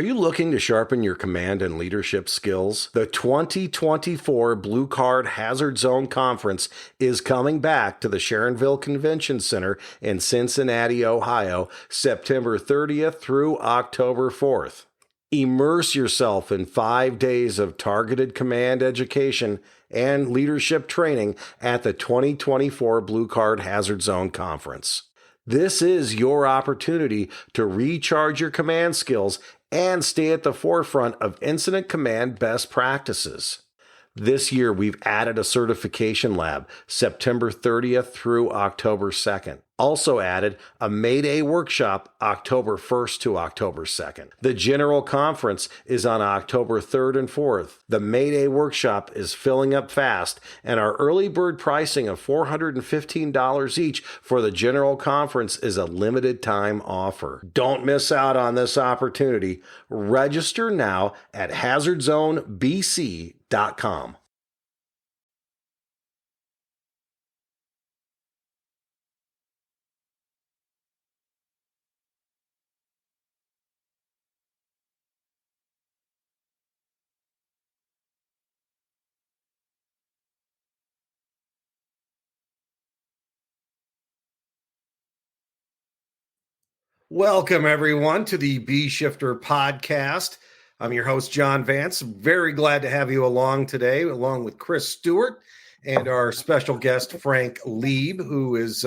Are you looking to sharpen your command and leadership skills? The 2024 Blue Card Hazard Zone Conference is coming back to the Sharonville Convention Center in Cincinnati, Ohio, September 30th through October 4th. Immerse yourself in 5 days of targeted command education and leadership training at the 2024 Blue Card Hazard Zone Conference. This is your opportunity to recharge your command skills and stay at the forefront of incident command best practices. This year, we've added a certification lab, September 30th through October 2nd. Also added a Mayday workshop, October 1st to October 2nd. The General Conference is on October 3rd and 4th. The Mayday workshop is filling up fast, and our early bird pricing of $415 each for the General Conference is a limited time offer. Don't miss out on this opportunity. Register now at hazardzonebc.com. Welcome, everyone, to the Bee Shifter podcast. I'm your host, John Vance. Very glad to have you along today, along with Chris Stewart and our special guest, Frank Leeb, who is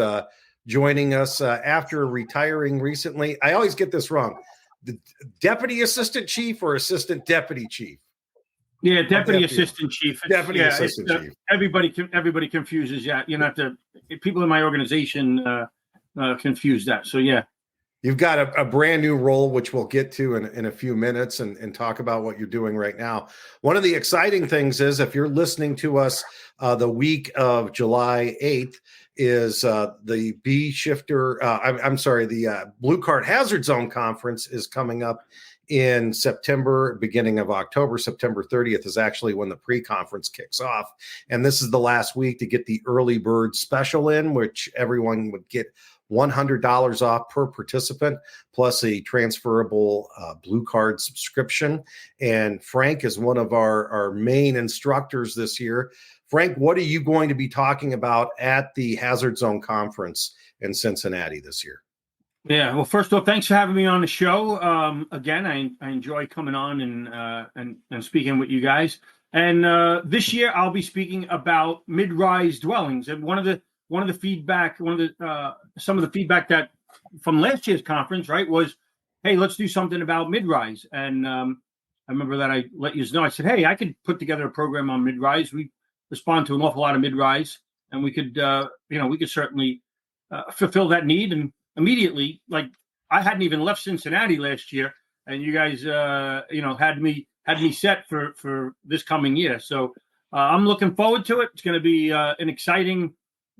joining us after retiring recently. I always get this wrong. The deputy assistant chief or assistant deputy chief? Yeah, deputy assistant chief. Deputy assistant chief. Everybody confuses. Yeah, you know, people in my organization confuse that. So yeah. You've got a brand new role, which we'll get to in a few minutes and talk about what you're doing right now. One of the exciting things is if you're listening to us the week of July 8th is the Bee Shifter, the Blue Card Hazard Zone Conference is coming up in September, beginning of October. September 30th is actually when the pre-conference kicks off. And this is the last week to get the early bird special in, which everyone would get $100 off per participant, plus a transferable Blue Card subscription. And Frank is one of our main instructors this year. Frank, what are you going to be talking about at the Hazard Zone Conference in Cincinnati this year? Yeah, well, first of all, thanks for having me on the show. Again, I enjoy coming on and speaking with you guys. And this year, I'll be speaking about mid-rise dwellings. And some of the feedback that from last year's conference, right, was, hey, let's do something about mid-rise. And I remember that I let you know, I said, hey, I could put together a program on mid-rise. We respond to an awful lot of mid-rise, and we could certainly fulfill that need. And immediately, like, I hadn't even left Cincinnati last year, and you guys, had me set for this coming year. So I'm looking forward to it. It's going to be an exciting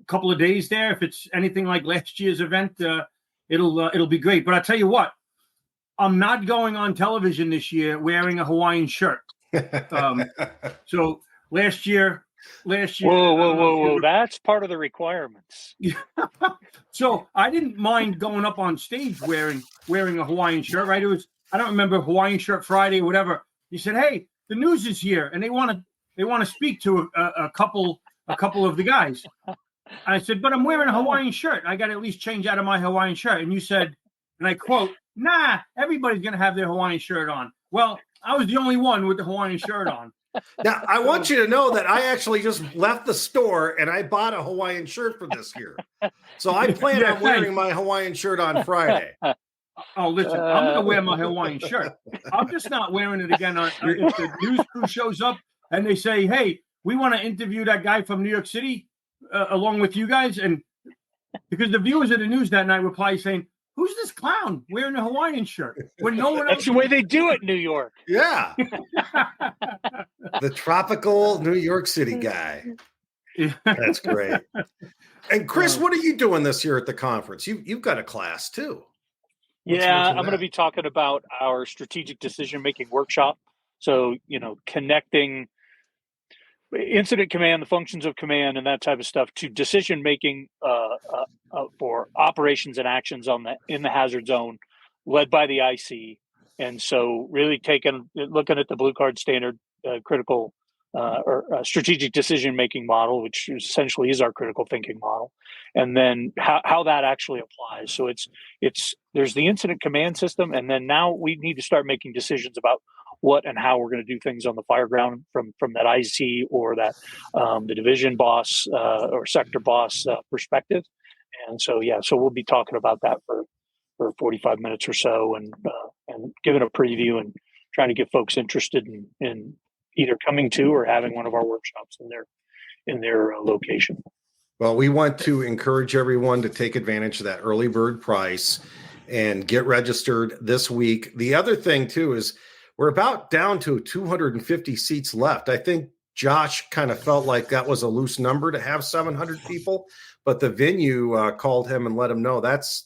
couple of days there. If it's anything like last year's event, it'll be great. But I'll tell you what, I'm not going on television this year wearing a Hawaiian shirt. So last year. Whoa! That's part of the requirements. So I didn't mind going up on stage wearing a Hawaiian shirt. Right? It was, I don't remember, Hawaiian Shirt Friday or whatever. You said, hey, the news is here, and they want to speak to a couple of the guys. I said, but I'm wearing a Hawaiian shirt. I got to at least change out of my Hawaiian shirt. And you said, and I quote, nah, everybody's going to have their Hawaiian shirt on. Well, I was the only one with the Hawaiian shirt on. Now, I want you to know that I actually just left the store and I bought a Hawaiian shirt for this year. So I plan on wearing my Hawaiian shirt on Friday. Oh, listen, I'm going to wear my Hawaiian shirt. I'm just not wearing it again. If the news crew shows up and they say, hey, we want to interview that guy from New York City, along with you guys, and because the viewers of the news that night were probably saying, who's this clown wearing a Hawaiian shirt when no one else? That's the way they do it in New York. Yeah. The tropical New York City guy. Yeah. That's great. And Chris, what are you doing this year at the conference? You've got a class too. I'm going to be talking about our strategic decision-making workshop. So, connecting incident command, the functions of command, and that type of stuff to decision making for operations and actions in the hazard zone, led by the IC. And so really looking at the blue card standard critical or strategic decision-making model, which essentially is our critical thinking model, and then how that actually applies. So there's the incident command system, and then now we need to start making decisions about what and how we're going to do things on the fire ground from that IC or that the division boss or sector boss perspective. And so so we'll be talking about that for 45 minutes or so, and giving a preview and trying to get folks interested in either coming to or having one of our workshops in their location. Well, we want to encourage everyone to take advantage of that early bird price and get registered this week. The other thing too is we're about down to 250 seats left. I think Josh kind of felt like that was a loose number to have 700 people, but the venue called him and let him know there's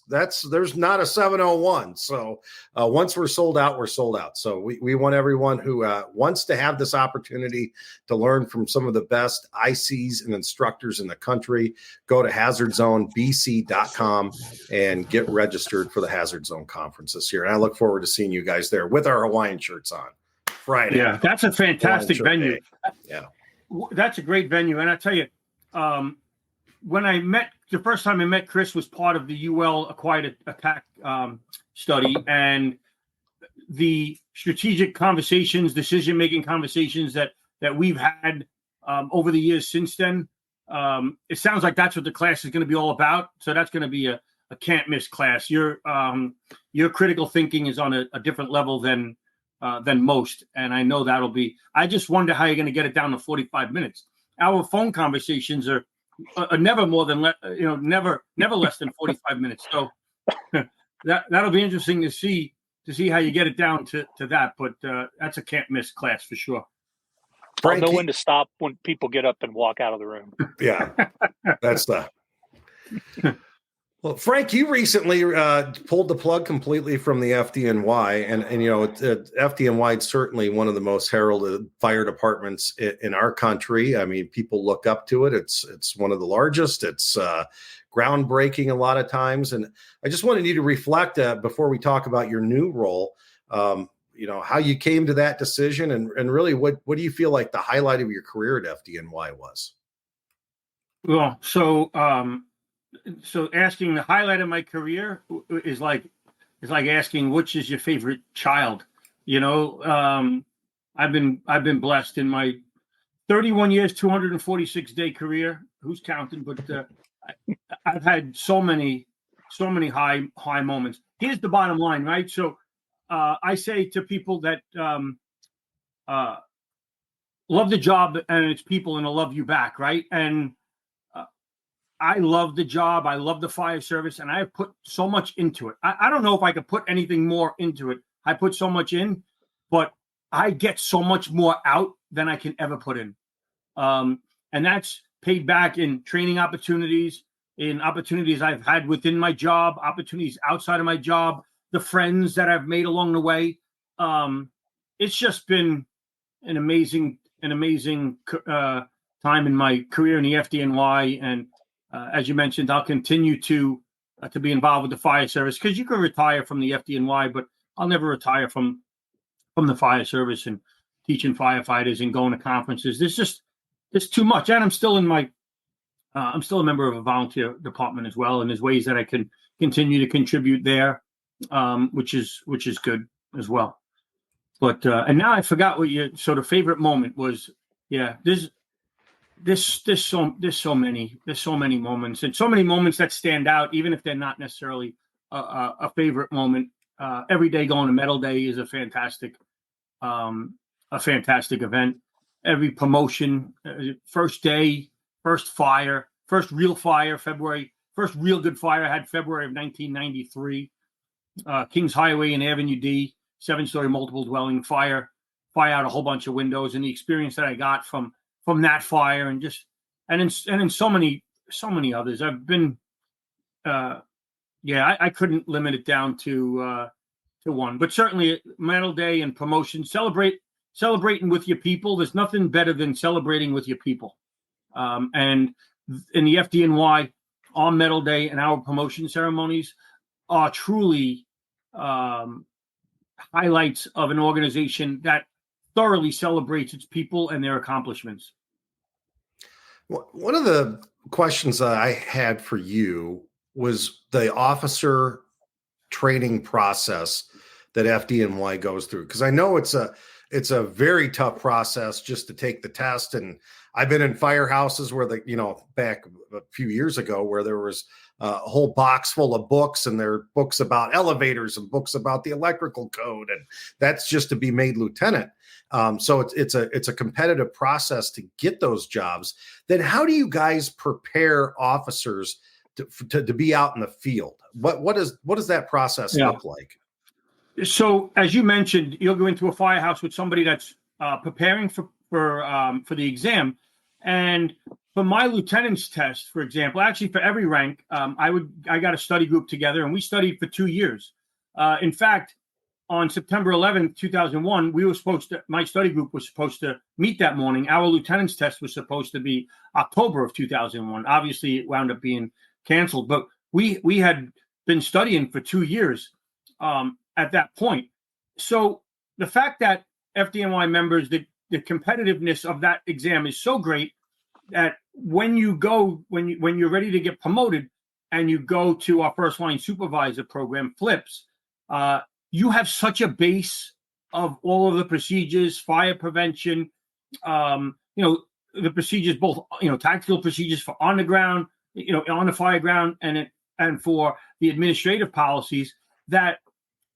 not a 701. So once we're sold out, we're sold out. So we want everyone who wants to have this opportunity to learn from some of the best ICs and instructors in the country, go to hazardzonebc.com and get registered for the Hazard Zone Conference this year. And I look forward to seeing you guys there with our Hawaiian shirts on Friday. Yeah, that's a fantastic venue. Day. Yeah, that's a great venue. And I tell you, when the first time I met Chris was part of the UL Acquired Attack study, and the strategic conversations, decision-making conversations that we've had over the years since then. It sounds like that's what the class is going to be all about. So that's going to be a can't miss class. Your critical thinking is on a different level than most, and I know that'll be. I just wonder how you're going to get it down to 45 minutes. Our phone conversations are never more than never less than 45 minutes. So that'll be interesting to see how you get it down to that. But that's a can't miss class for sure. I'll know when to stop when people get up and walk out of the room. Yeah, that's the. Well, Frank, you recently pulled the plug completely from the FDNY, and FDNY is certainly one of the most heralded fire departments in our country. I mean, people look up to it. It's one of the largest. It's groundbreaking a lot of times, and I just wanted you to reflect before we talk about your new role. How you came to that decision, and really what do you feel like the highlight of your career at FDNY was? Well, so asking the highlight of my career is like asking which is your favorite child. I've been blessed in my 31 years, 246 day career. Who's counting? But I've had so many high moments. Here's the bottom line, right? So I say to people that love the job and its people, and I'll love you back, right? And I love the job. I love the fire service, and I have put so much into it. I don't know if I could put anything more into it. I put so much in, but I get so much more out than I can ever put in. And that's paid back in training opportunities, in opportunities I've had within my job, opportunities outside of my job, the friends that I've made along the way. It's just been an amazing time in my career in the FDNY, and as you mentioned, I'll continue to be involved with the fire service, because you can retire from the FDNY, but I'll never retire from the fire service and teaching firefighters and going to conferences. There's too much, and I'm still I'm still a member of a volunteer department as well, and there's ways that I can continue to contribute there, which is good as well. But and now I forgot what your sort of favorite moment was. Yeah, there's so many moments, and so many moments that stand out, even if they're not necessarily a favorite moment. Every day going to Medal Day is a fantastic event. Every promotion, first day, first fire, first real fire, first real good fire I had February of 1993. Kings Highway and Avenue D, 7-story multiple dwelling fire out a whole bunch of windows, and the experience that I got from that fire, and in so many others. I've been, I couldn't limit it down to one, but certainly Medal Day and promotion, celebrating with your people. There's nothing better than celebrating with your people. And in the FDNY, on Medal Day and our promotion ceremonies are truly highlights of an organization that thoroughly celebrates its people and their accomplishments. One of the questions that I had for you was the officer training process that FDNY goes through, because I know it's a very tough process just to take the test. And I've been in firehouses where back a few years ago, where there was a whole box full of books, and there are books about elevators and books about the electrical code, and that's just to be made lieutenant. So it's a competitive process to get those jobs. Then how do you guys prepare officers to be out in the field? What does that process look like? So as you mentioned, you'll go into a firehouse with somebody that's preparing for the exam. And for my lieutenant's test, for example, actually for every rank, I got a study group together, and we studied for 2 years. In fact, on September 11th, 2001, my study group was supposed to meet that morning. Our lieutenant's test was supposed to be October of 2001. Obviously, it wound up being canceled, but we had been studying for 2 years at that point. So the fact that FDNY members, the competitiveness of that exam is so great that when you're ready to get promoted and you go to our first line supervisor program, FLIPS, you have such a base of all of the procedures, fire prevention, the procedures, both, tactical procedures for on the ground, on the fire ground, and for the administrative policies, that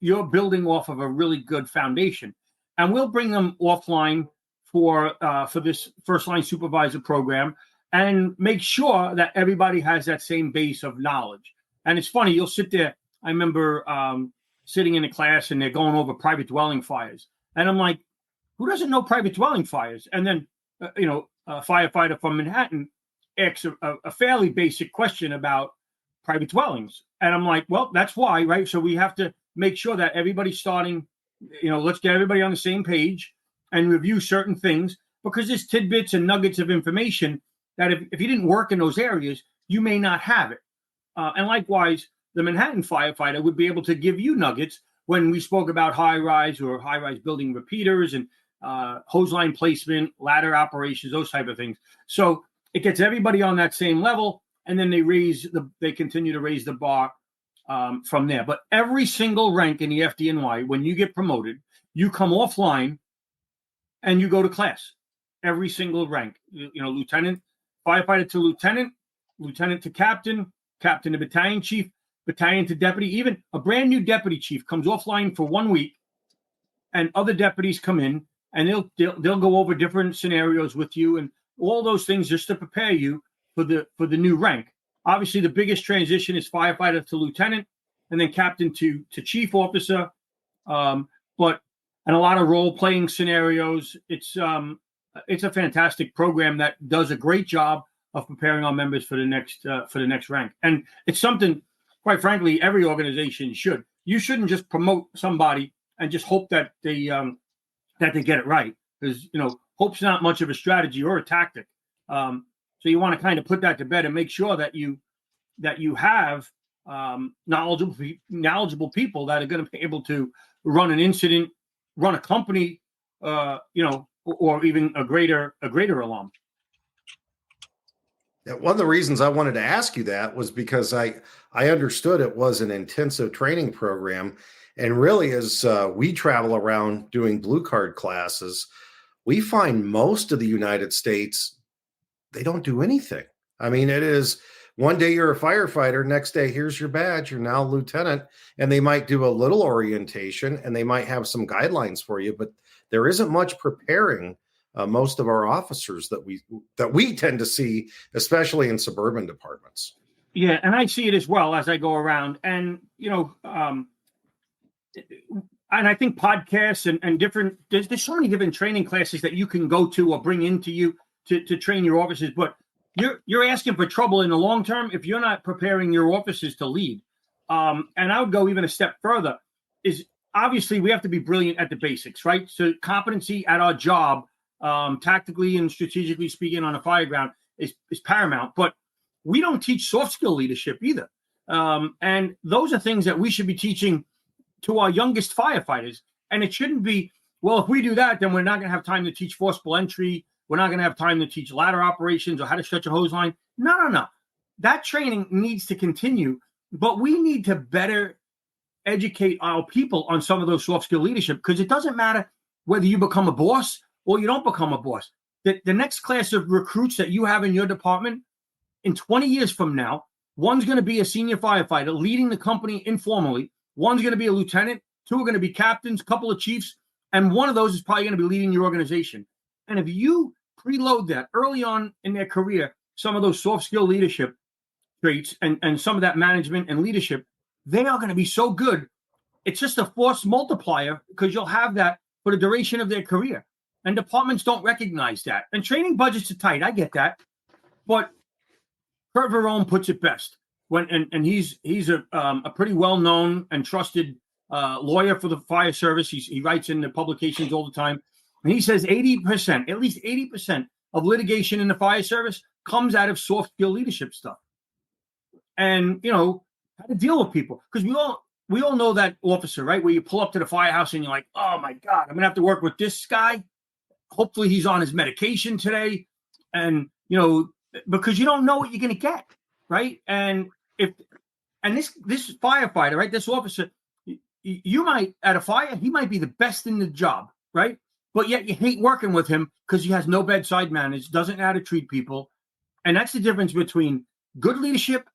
you're building off of a really good foundation. And we'll bring them offline for this first line supervisor program and make sure that everybody has that same base of knowledge. And it's funny, you'll sit there. I remember sitting in a class, and they're going over private dwelling fires. And I'm like, who doesn't know private dwelling fires? And then, a firefighter from Manhattan asks a fairly basic question about private dwellings. And I'm like, well, that's why, right? So we have to make sure that everybody's starting, let's get everybody on the same page and review certain things, because there's tidbits and nuggets of information that if you didn't work in those areas, you may not have it. And likewise, the Manhattan firefighter would be able to give you nuggets when we spoke about high-rise building repeaters and hose line placement, ladder operations, those type of things. So it gets everybody on that same level, and then they continue to raise the bar from there. But every single rank in the FDNY, when you get promoted, you come offline and you go to class. Every single rank, lieutenant, firefighter to lieutenant, lieutenant to captain, captain to battalion chief, battalion to deputy. Even a brand new deputy chief comes offline for 1 week, and other deputies come in, and they'll go over different scenarios with you and all those things, just to prepare you for the new rank. Obviously, the biggest transition is firefighter to lieutenant, and then captain to chief officer. And a lot of role playing scenarios. It's a fantastic program that does a great job of preparing our members for the next rank. And it's something, quite frankly, every organization should. You shouldn't just promote somebody and just hope that they get it right, because hope's not much of a strategy or a tactic. So you want to kind of put that to bed and make sure that you have knowledgeable people that are going to be able to run an incident, run a company, or even a greater alum. One of the reasons I wanted to ask you that was because I understood it was an intensive training program. And really, as we travel around doing blue card classes, we find most of the United States, they don't do anything. I mean, it is one day you're a firefighter, next day, here's your badge, you're now a lieutenant, and they might do a little orientation and they might have some guidelines for you, but there isn't much preparing most of our officers that we tend to see, especially in suburban departments. Yeah, and I see it as well as I go around, and and I think podcasts and different, there's so many different training classes that you can go to or bring into you to train your officers, but you're asking for trouble in the long term if you're not preparing your officers to lead. And I would go even a step further. Is obviously we have to be brilliant at the basics, right? So competency at our job, tactically and strategically speaking, on a fire ground is paramount. But we don't teach soft skill leadership either. And those are things that we should be teaching to our youngest firefighters. And it shouldn't be, well, if we do that, then we're not going to have time to teach forcible entry. We're not going to have time to teach ladder operations or how to stretch a hose line. No. That training needs to continue, but we need to better educate our people on some of those soft skill leadership, because it doesn't matter whether you become a boss or you don't become a boss. The next class of recruits that you have in your department, in 20 years from now, one's going to be a senior firefighter leading the company informally. One's going to be a lieutenant. Two are going to be captains, a couple of chiefs, and one of those is probably going to be leading your organization. And if you preload that early on in their career, some of those soft skill leadership traits and some of that management and leadership, they are going to be so good. It's just a force multiplier, because you'll have that for the duration of their career. And departments don't recognize that. And training budgets are tight. I get that. But Kurt Verone puts it best. He's a pretty well-known and trusted lawyer for the fire service. He writes in the publications all the time. And he says 80%, at least 80% of litigation in the fire service comes out of soft skill leadership stuff. And, how to deal with people. Because we all know that officer, right? Where you pull up to the firehouse and you're like, oh my God, I'm going to have to work with this guy. Hopefully he's on his medication today. And, because you don't know what you're going to get, right? And this firefighter, right? This officer, you might, at a fire, he might be the best in the job, right? But yet you hate working with him because he has no bedside manners, doesn't know how to treat people. And that's the difference between good leadership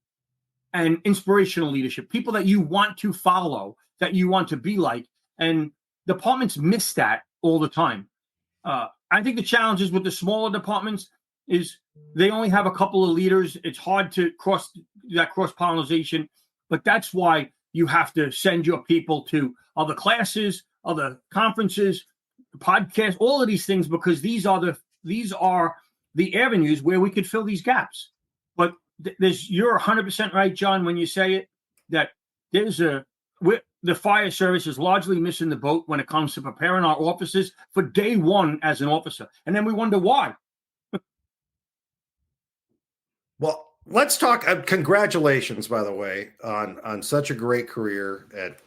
and inspirational leadership, people that you want to follow, that you want to be like. And departments miss that all the time. I think the challenges with the smaller departments is they only have a couple of leaders. It's hard to cross-pollination, but that's why you have to send your people to other classes, other conferences, podcasts, all of these things, because these are the avenues where we could fill these gaps. But you're 100% right, John, when you say it, that the fire service is largely missing the boat when it comes to preparing our officers for day one as an officer. And then we wonder why. Well, let's talk. Congratulations, by the way, on such a great career. At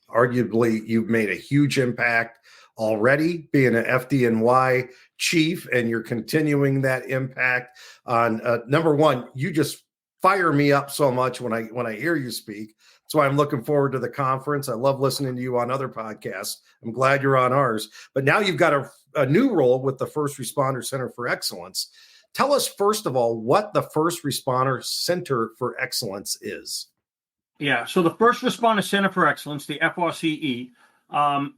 arguably, you've made a huge impact already, being an FDNY chief, and you're continuing that impact on. Number one, you just fire me up so much when I hear you speak. That's why I'm looking forward to the conference. I love listening to you on other podcasts. I'm glad you're on ours. But now you've got a new role with the First Responder Center for Excellence. Tell us, first of all, what the First Responder Center for Excellence is. Yeah, so the First Responder Center for Excellence, the FRCE,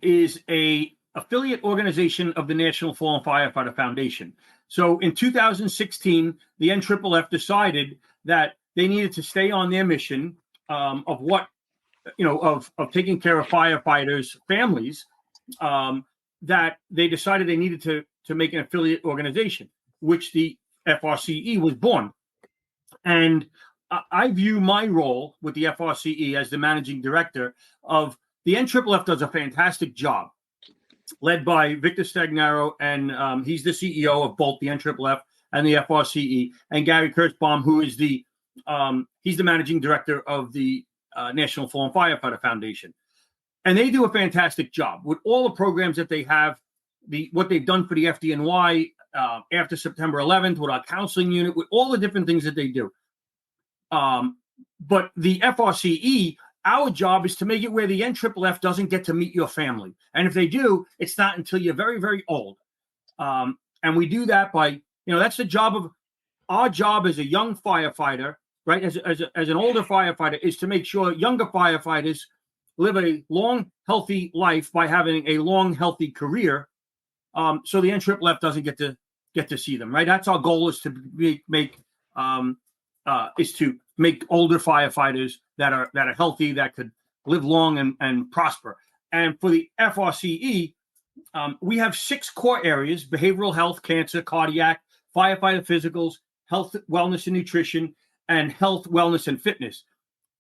is a affiliate organization of the National Fallen Firefighter Foundation. So in 2016, the NFFF decided that they needed to stay on their mission of taking care of firefighters' families, that they decided they needed to make an affiliate organization, which the FRCE was born. And I view my role with the FRCE as the managing director of the NFFF. Does a fantastic job, led by Victor Stagnaro, and he's the CEO of both the NFFF and the FRCE, and Gary Kurtzbaum, who is he's the managing director of the National Fallen Firefighter Foundation. And they do a fantastic job with all the programs that they have, what they've done for the FDNY after September 11th, with our counseling unit, with all the different things that they do. But the FRCE, our job is to make it where the NFFF doesn't get to meet your family. And if they do, it's not until you're very, very old. And we do that by, that's the job of our job as a young firefighter, right? As an older firefighter, is to make sure younger firefighters live a long, healthy life by having a long, healthy career. So the NFFF doesn't get to see them, right? That's our goal, is to make older firefighters that are healthy, that could live long and prosper. And for the FRCE, we have 6 core areas: behavioral health, cancer, cardiac, firefighter physicals, health, wellness, and nutrition, and health, wellness, and fitness.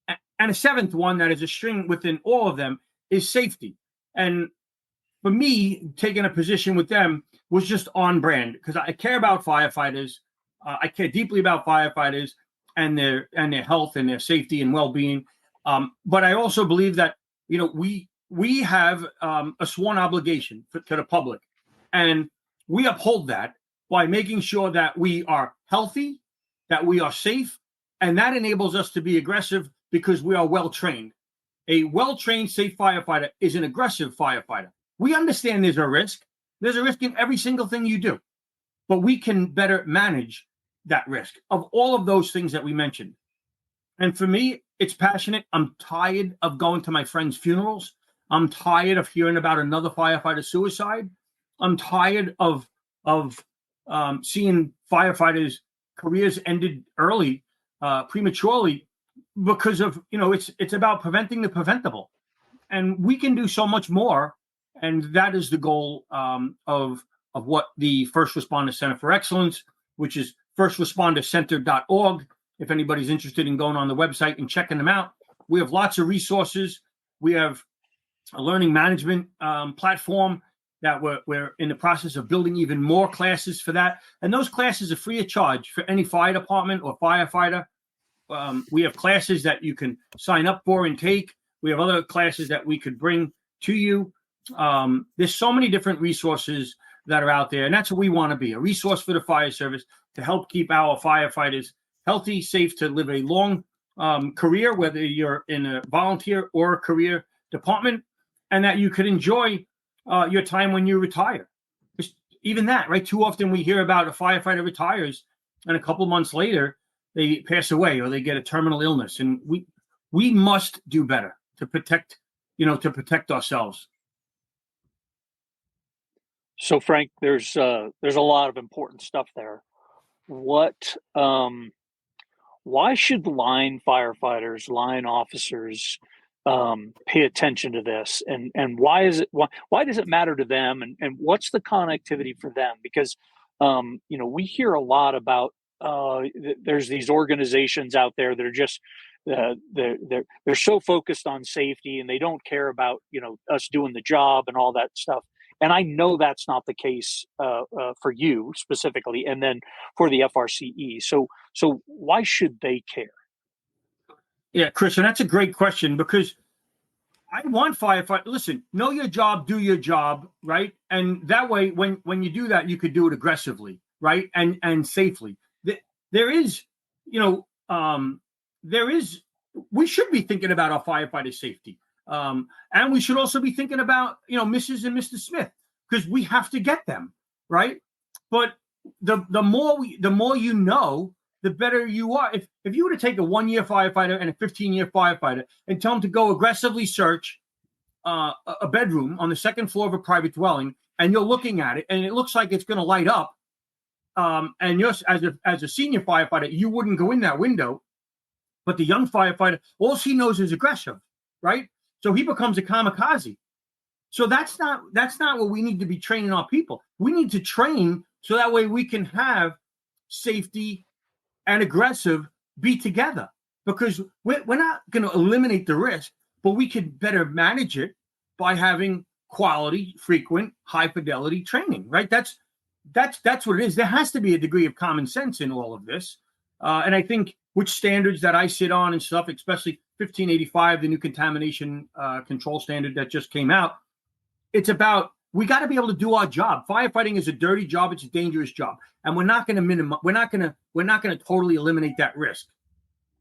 And a 7th one that is a string within all of them is safety. And for me, taking a position with them was just on brand, because I care about firefighters. I care deeply about firefighters and their health and their safety and well-being. But I also believe that, we we have a sworn obligation to the public, and we uphold that by making sure that we are healthy, that we are safe, and that enables us to be aggressive because we are well trained. A well-trained, safe firefighter is an aggressive firefighter. We understand there's a risk. There's a risk in every single thing you do, but we can better manage that risk of all of those things that we mentioned. And for me, it's passionate. I'm tired of going to my friends' funerals. I'm tired of hearing about another firefighter suicide. I'm tired of seeing firefighters' careers ended early, prematurely, because of, it's about preventing the preventable. And we can do so much more. And that is the goal of what the First Responder Center for Excellence, which is firstrespondercenter.org. If anybody's interested in going on the website and checking them out, we have lots of resources. We have a learning management platform that we're in the process of building even more classes for that. And those classes are free of charge for any fire department or firefighter. We have classes that you can sign up for and take. We have other classes that we could bring to you. There's so many different resources that are out there, and that's what we want to be, a resource for the fire service to help keep our firefighters healthy, safe, to live a long career, whether you're in a volunteer or a career department, and that you could enjoy your time when you retire. Even that, right? Too often we hear about a firefighter retires and a couple months later they pass away or they get a terminal illness. And we must do better to protect ourselves. So Frank, there's a lot of important stuff there. Why should line firefighters, line officers pay attention to this, and why does it matter to them, and what's the connectivity for them? Because we hear a lot about there's these organizations out there that are just they're so focused on safety and they don't care about us doing the job and all that stuff. And I know that's not the case for you specifically, and then for the FRCE. So why should they care? Yeah, Chris, and that's a great question, because I want firefighters. Listen, know your job, do your job, right? And that way, when you do that, you could do it aggressively, right, and safely. We should be thinking about our firefighter safety. And we should also be thinking about, Mrs. and Mr. Smith, because we have to get them, right? But the more the better you are. If you were to take a 1-year firefighter and a 15-year firefighter and tell them to go aggressively search a bedroom on the second floor of a private dwelling, and you're looking at it and it looks like it's going to light up, and you're as a senior firefighter, you wouldn't go in that window, but the young firefighter, all he knows is aggressive, right? So he becomes a kamikaze. So that's not what we need to be training our people. We need to train so that way we can have safety and aggressive be together, because we're not going to eliminate the risk, but we could better manage it by having quality, frequent, high fidelity training, right? That's what it is. There has to be a degree of common sense in all of this. And I think which standards that I sit on and stuff, especially 1585, the new contamination control standard that just came out, it's about, we got to be able to do our job. Firefighting is a dirty job. It's a dangerous job. And we're not going to totally eliminate that risk.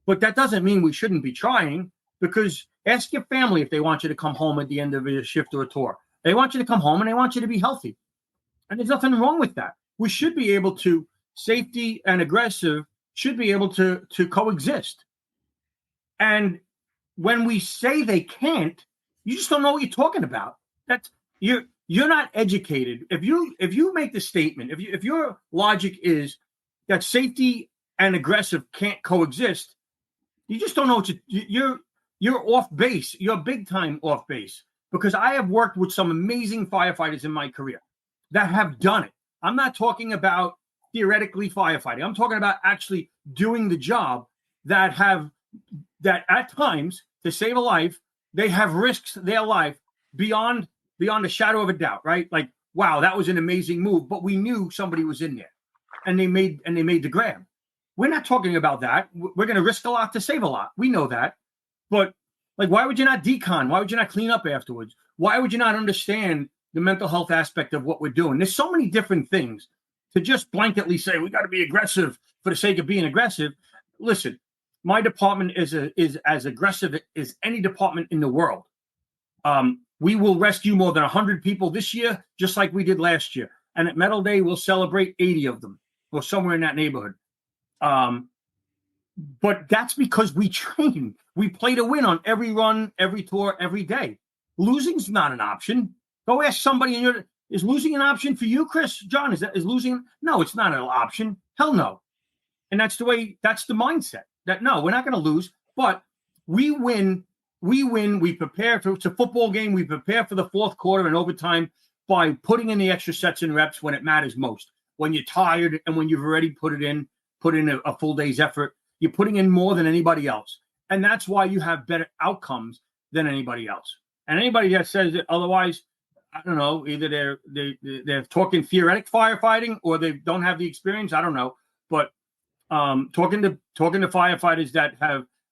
But that doesn't mean we shouldn't be trying, because ask your family if they want you to come home at the end of a shift or a tour. They want you to come home and they want you to be healthy. And there's nothing wrong with that. We should be able to, safety and aggressive should be able to coexist. And when we say they can't, you just don't know what you're talking about. You're not educated. If you make the statement, if your logic is that safety and aggressive can't coexist, you just don't know what you're off base. You're big time off base, because I have worked with some amazing firefighters in my career that have done it. I'm not talking about theoretically firefighting. I'm talking about actually doing the job that at times, to save a life, they have risked their life beyond a shadow of a doubt, right? Like, wow, that was an amazing move, but we knew somebody was in there and they made the grab. We're not talking about that. We're going to risk a lot to save a lot. We know that. But Like, why would you not decon? Why would you not clean up afterwards? Why would you not understand the mental health aspect of what we're doing? There's so many different things to just blanketly say we got to be aggressive for the sake of being aggressive. Listen, my department is as aggressive as any department in the world. We will rescue more than 100 people this year, just like we did last year. And at Medal Day, we'll celebrate 80 of them, or somewhere in that neighborhood. But that's because we train. We play to win on every run, every tour, every day. Losing's not an option. Go ask somebody is losing an option for you, Chris? John, is losing? No, it's not an option. Hell no. And that's the mindset that no, we're not going to lose, but we win. We prepare for it's a football game. We prepare for the fourth quarter and overtime by putting in the extra sets and reps when it matters most. When you're tired and when you've already put in a full day's effort, you're putting in more than anybody else. And that's why you have better outcomes than anybody else. And anybody that says that otherwise, I don't know, either they're talking theoretic firefighting or they don't have the experience. I don't know. But talking to firefighters that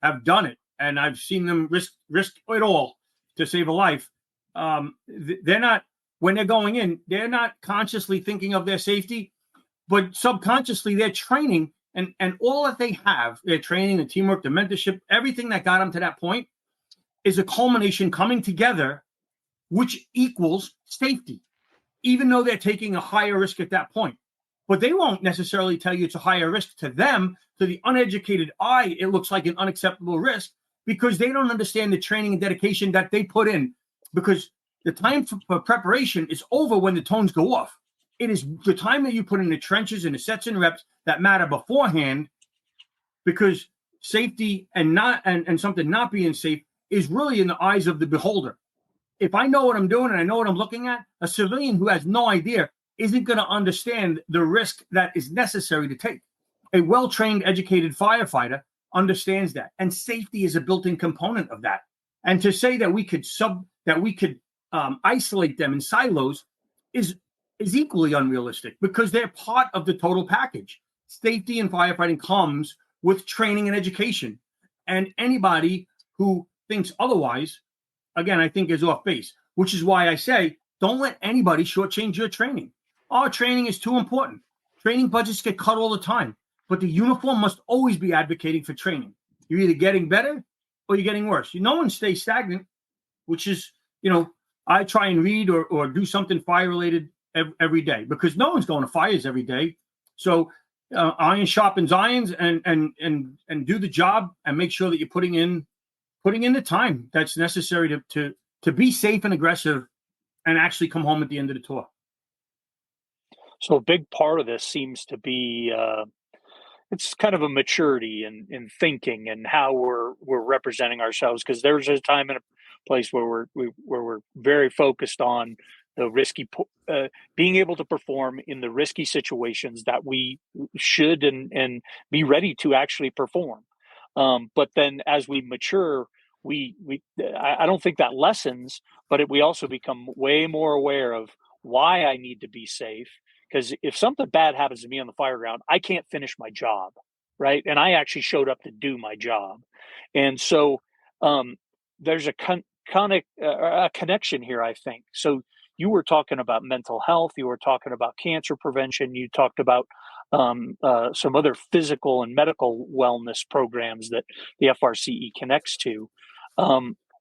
have done it, and I've seen them risk it all to save a life. They're not, when they're going in, they're not consciously thinking of their safety, but subconsciously they're training, and all that they have, their training, the teamwork, the mentorship, everything that got them to that point is a culmination coming together, which equals safety, even though they're taking a higher risk at that point. But they won't necessarily tell you it's a higher risk to them. To the uneducated eye, it looks like an unacceptable risk because they don't understand the training and dedication that they put in, because the time for preparation is over when the tones go off. It is the time that you put in the trenches and the sets and reps that matter beforehand, because safety and something not being safe is really in the eyes of the beholder. If I know what I'm doing and I know what I'm looking at, a civilian who has no idea isn't going to understand the risk that is necessary to take. A well-trained, educated firefighter understands that, and safety is a built-in component of that. And to say that we could isolate them in silos is equally unrealistic, because they're part of the total package. Safety in firefighting comes with training and education, and anybody who thinks otherwise, again, I think is off base, which is why I say don't let anybody shortchange your training. Our training is too important. Training budgets get cut all the time, but the uniform must always be advocating for training. You're either getting better or you're getting worse. No one stays stagnant, which is, I try and read or do something fire related every day, because no one's going to fires every day. So iron sharpens irons, and do the job and make sure that you're putting in the time that's necessary to be safe and aggressive and actually come home at the end of the tour. So a big part of this seems to be it's kind of a maturity in thinking and how we're representing ourselves, because there's a time and a place where we're very focused on the risky, being able to perform in the risky situations that we should and be ready to actually perform. But then as we mature, I don't think that lessens, but we also become way more aware of why I need to be safe. Because if something bad happens to me on the fire ground, I can't finish my job, right? And I actually showed up to do my job. And so there's a connection here, I think. So you were talking about mental health, you were talking about cancer prevention, you talked about some other physical and medical wellness programs that the FRCE connects to.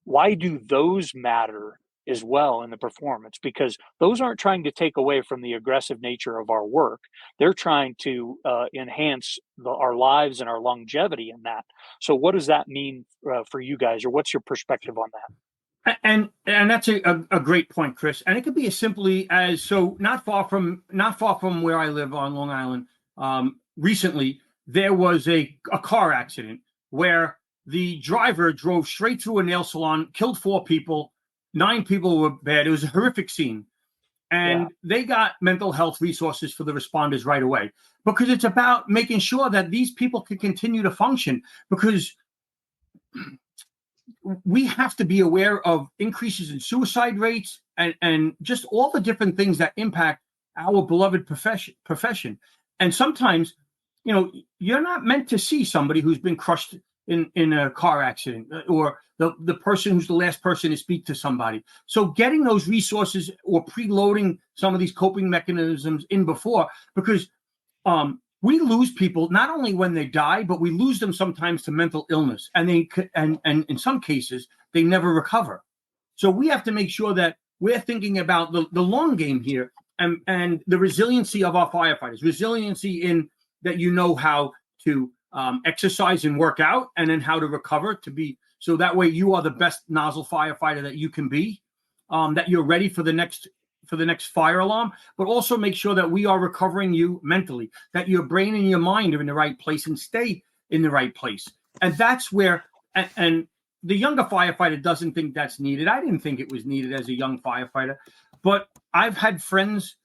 Why do those matter as well in the performance? Because those aren't trying to take away from the aggressive nature of our work. They're trying to enhance our lives and our longevity in that. So what does that mean for you guys, or what's your perspective on that? And that's a great point, Chris. And it could be as simply as, so not far from where I live on Long Island, recently there was a car accident where the driver drove straight through a nail salon, killed 4 people, 9 people were bad. It was a horrific scene. And they got mental health resources for the responders right away, because it's about making sure that these people can continue to function, because we have to be aware of increases in suicide rates and just all the different things that impact our beloved profession. And sometimes, you're not meant to see somebody who's been crushed in a car accident, or the person who's the last person to speak to somebody. So getting those resources or preloading some of these coping mechanisms in before, because we lose people not only when they die, but we lose them sometimes to mental illness, and in some cases they never recover. So we have to make sure that we're thinking about the long game here, and the resiliency of our firefighters, resiliency in that how to exercise and work out, and then how to recover to be, so that way you are the best nozzle firefighter that you can be, that you're ready for the next fire alarm, but also make sure that we are recovering you mentally, that your brain and your mind are in the right place and stay in the right place. And that's where, and the younger firefighter doesn't think that's needed. I didn't think it was needed as a young firefighter, but I've had friends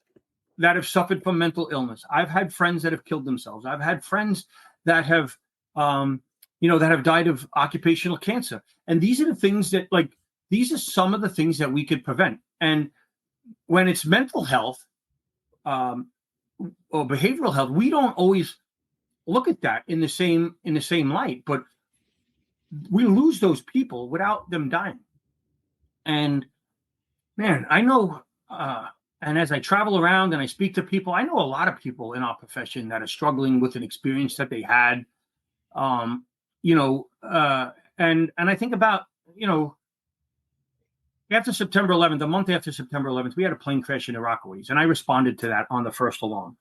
that have suffered from mental illness. I've had friends that have killed themselves. I've had friends that have, that have died of occupational cancer. And these are the things that, these are some of the things that we could prevent. And when it's mental health or behavioral health, we don't always look at that in the same light, but we lose those people without them dying. And man, I know, and as I travel around and I speak to people, I know a lot of people in our profession that are struggling with an experience that they had, and I think about, after September 11th, a month after September 11th, we had a plane crash in the Rockaways, and I responded to that on the first alarm.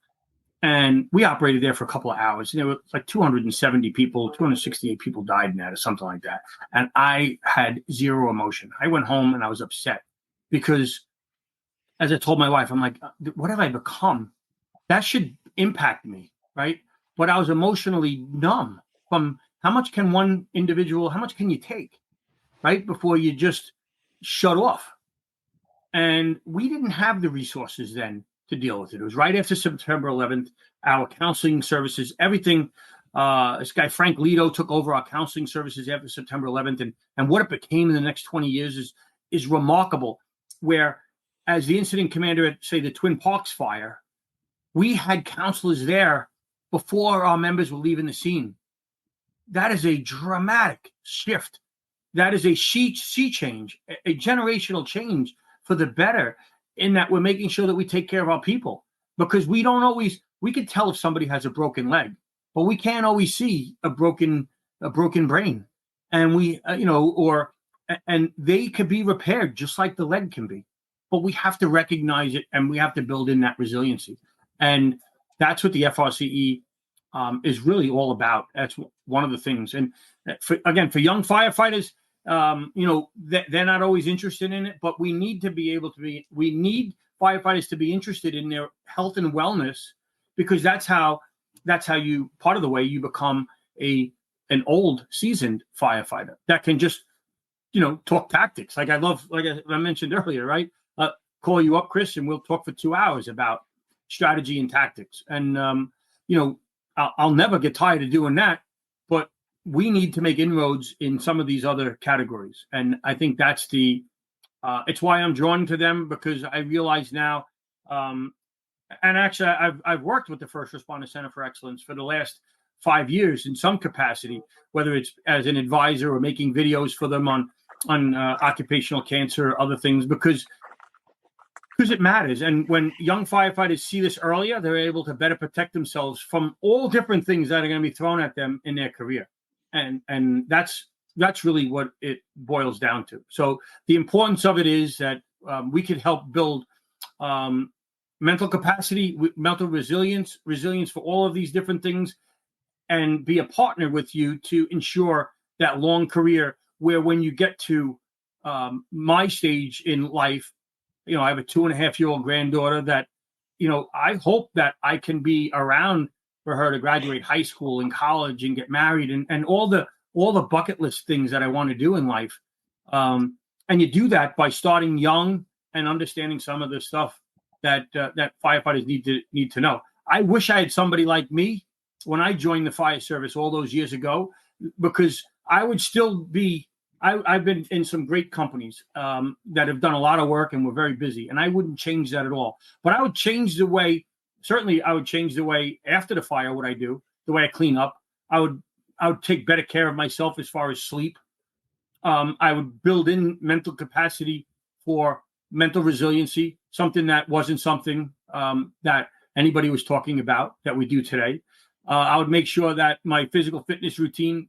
And we operated there for a couple of hours. And there were like 270 people, 268 people died in that or something like that. And I had zero emotion. I went home and I was upset because, as I told my wife, I'm like, what have I become? That should impact me, right? But I was emotionally numb from how much can you take, right? Before you just shut off. And we didn't have the resources then to deal with it. It was right after September 11th, our counseling services, everything. This guy, Frank Leeb, took over our counseling services after September 11th. And what it became in the next 20 years is remarkable, where as the incident commander at, say, the Twin Parks fire, we had counselors there before our members were leaving the scene. That is a dramatic shift. That is a sea change, a generational change for the better, in that we're making sure that we take care of our people, because we can tell if somebody has a broken leg, but we can't always see a broken brain. And and they could be repaired just like the leg can be, but we have to recognize it and we have to build in that resiliency. And that's what the FRCE is really all about. That's one of the things. And for young firefighters, they're not always interested in it, but we need firefighters to be interested in their health and wellness, because that's how you, part of the way you become an old seasoned firefighter that can just, talk tactics. Like I mentioned earlier, right? Call you up, Chris, and we'll talk for 2 hours about strategy and tactics. And, I'll never get tired of doing that, but we need to make inroads in some of these other categories. And I think that's it's why I'm drawn to them, because I realize now, and actually I've worked with the First Responder Center for Excellence for the last 5 years in some capacity, whether it's as an advisor or making videos for them on occupational cancer or other things, because it matters. And when young firefighters see this earlier, they're able to better protect themselves from all different things that are going to be thrown at them in their career. And that's really what it boils down to. So the importance of it is that we could help build mental capacity, mental resilience for all of these different things, and be a partner with you to ensure that long career where, when you get to my stage in life, I have a 2.5-year-old granddaughter that, I hope that I can be around for her to graduate high school and college and get married and all the bucket list things that I want to do in life. And you do that by starting young and understanding some of the stuff that firefighters need to know. I wish I had somebody like me when I joined the fire service all those years ago, because I would still be. I've been in some great companies that have done a lot of work and were very busy, and I wouldn't change that at all. But I would change the way. Certainly, I would change the way after the fire. What I do, the way I clean up. I I would take better care of myself as far as sleep. I would build in mental capacity for mental resiliency, something that wasn't something that anybody was talking about that we do today. I would make sure that my physical fitness routine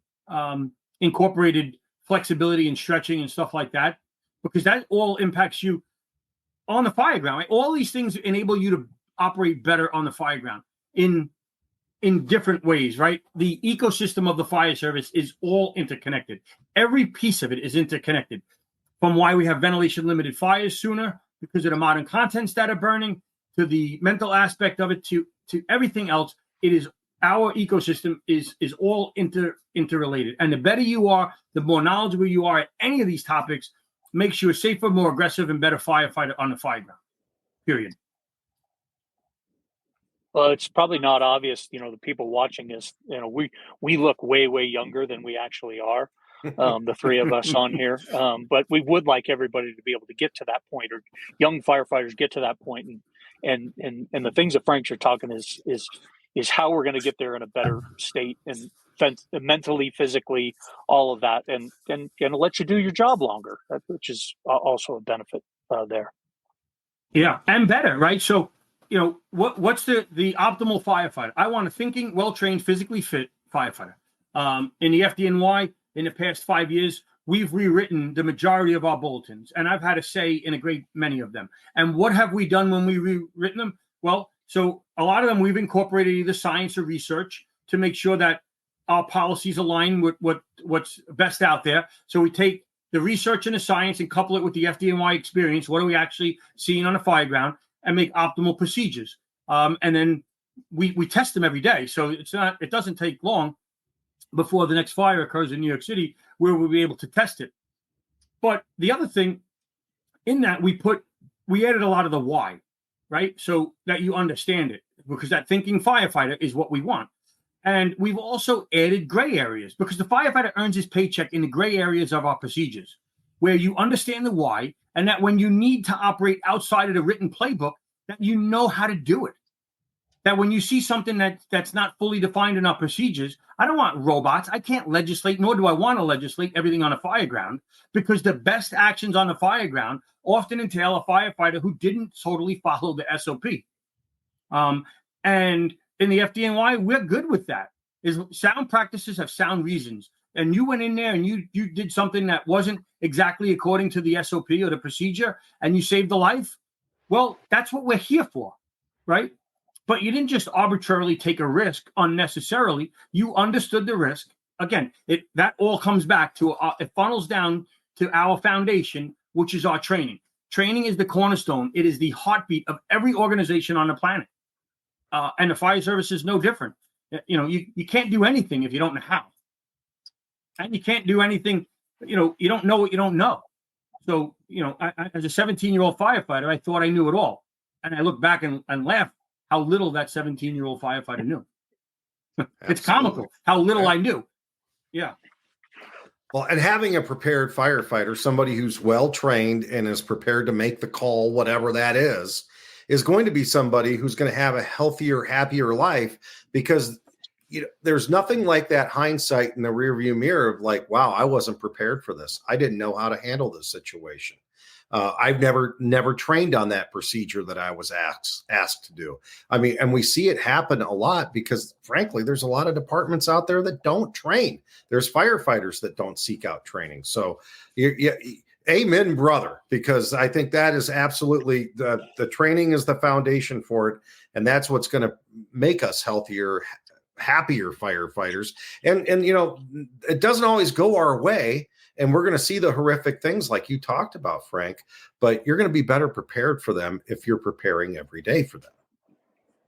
incorporated flexibility and stretching and stuff like that, because that all impacts you on the fire ground. Right? All these things enable you to operate better on the fire ground in different ways, right? The ecosystem of the fire service is all interconnected. Every piece of it is interconnected. From why we have ventilation limited fires sooner because of the modern contents that are burning, to the mental aspect of it, to everything else. It is our ecosystem is all interrelated. And the better you are, the more knowledgeable you are at any of these topics, makes you a safer, more aggressive, and better firefighter on the fire ground. Period. Well, it's probably not obvious, the people watching this, we look way, way younger than we actually are, the three of us on here. But we would like everybody to be able to get to that point, or young firefighters get to that point. And the things that Frank's are talking is how we're going to get there in a better state, and mentally, physically, all of that, and let you do your job longer, which is also a benefit there. Yeah, and better, right? So, what's the optimal firefighter? I want a thinking, well-trained, physically fit firefighter. In the FDNY, in the past 5 years, we've rewritten the majority of our bulletins, and I've had a say in a great many of them. And what have we done when we've rewritten them? Well, so a lot of them we've incorporated either science or research to make sure that our policies align with what's best out there. So we take the research and the science and couple it with the FDNY experience. What are we actually seeing on the fire ground? And make optimal procedures. And then we test them every day. So it doesn't take long before the next fire occurs in New York City where we'll be able to test it. But the other thing in that we added a lot of the why, right? So that you understand it, because that thinking firefighter is what we want. And we've also added gray areas, because the firefighter earns his paycheck in the gray areas of our procedures, where you understand the why, and that when you need to operate outside of the written playbook, that you know how to do it. That when you see something that's not fully defined in our procedures, I don't want robots. I can't legislate, nor do I want to legislate everything on a fire ground, because the best actions on the fire ground often entail a firefighter who didn't totally follow the SOP. And in the FDNY, we're good with that. Sound practices have sound reasons. And you went in there and you did something that wasn't exactly according to the SOP or the procedure, and you saved a life. Well, that's what we're here for, right? But you didn't just arbitrarily take a risk unnecessarily. You understood the risk. Again, that all comes back to, it funnels down to our foundation, which is our training. Training is the cornerstone. It is the heartbeat of every organization on the planet. And the fire service is no different. You can't do anything if you don't know how. And you can't do anything, you don't know what you don't know. So, as a 17-year-old firefighter, I thought I knew it all. And I look back and laugh how little that 17-year-old firefighter knew. It's comical how little I knew. Yeah. Well, and having a prepared firefighter, somebody who's well-trained and is prepared to make the call, whatever that is going to be somebody who's going to have a healthier, happier life, because there's nothing like that hindsight in the rearview mirror of like, wow, I wasn't prepared for this. I didn't know how to handle this situation. I've never trained on that procedure that I was asked to do. I mean, and we see it happen a lot because, frankly, there's a lot of departments out there that don't train. There's firefighters that don't seek out training. So, amen, brother, because I think that is absolutely the training is the foundation for it, and that's what's going to make us healthier, happier firefighters. And it doesn't always go our way. And we're going to see the horrific things like you talked about, Frank, but you're going to be better prepared for them if you're preparing every day for them.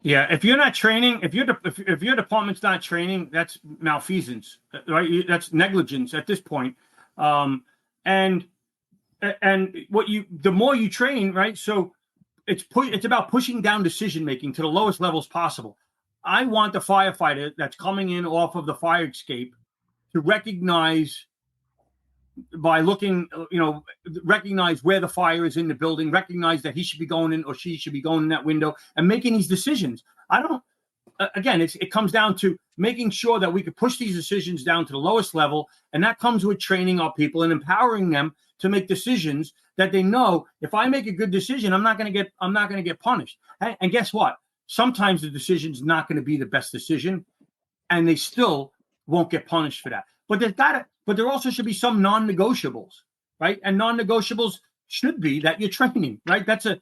Yeah, if you're not training, if your department's not training, that's malfeasance, right? That's negligence at this point. And the more you train, right? So it's about pushing down decision making to the lowest levels possible. I want the firefighter that's coming in off of the fire escape to recognize by looking, recognize where the fire is in the building, recognize that he should be going in or she should be going in that window and making these decisions. again, it comes down to making sure that we could push these decisions down to the lowest level, and that comes with training our people and empowering them to make decisions that they know, if I make a good decision, I'm not going to get punished. And guess what? Sometimes the decision's not going to be the best decision, and they still won't get punished for that. But there also should be some non-negotiables, right? And non-negotiables should be that you're training, right? That's an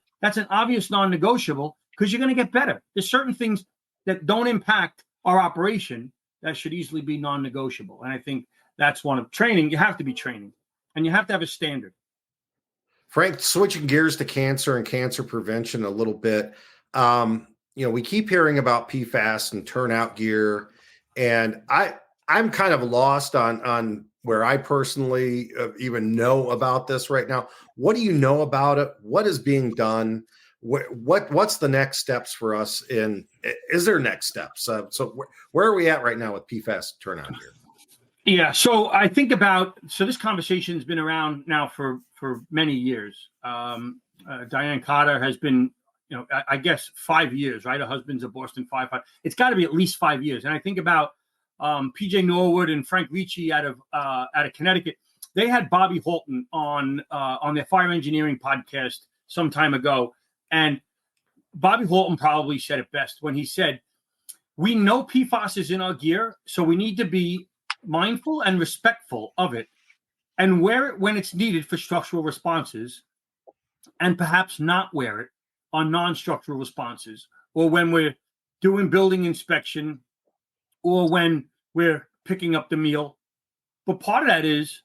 obvious non-negotiable, because you're going to get better. There's certain things that don't impact our operation that should easily be non-negotiable. And I think that's one of training. You have to be training, and you have to have a standard. Frank, switching gears to cancer and cancer prevention a little bit. We keep hearing about PFAS and turnout gear, and I'm kind of lost on where I personally even know about this right now. What do you know about it? What is being done? What's the next steps for us? Is there next steps? So where are we at right now with PFAS turnout gear? Yeah, so I think this conversation has been around now for many years. Diane Carter has been, I guess 5 years, right? Her husband's a Boston firefighter. It's got to be at least 5 years. And I think about PJ Norwood and Frank Leeb out of Connecticut. They had Bobby Holton on their fire engineering podcast some time ago, and Bobby Holton probably said it best when he said, "We know PFAS is in our gear, so we need to be mindful and respectful of it, and wear it when it's needed for structural responses, and perhaps not wear it on non-structural responses, or when we're doing building inspection, or when we're picking up the meal." But part of that is,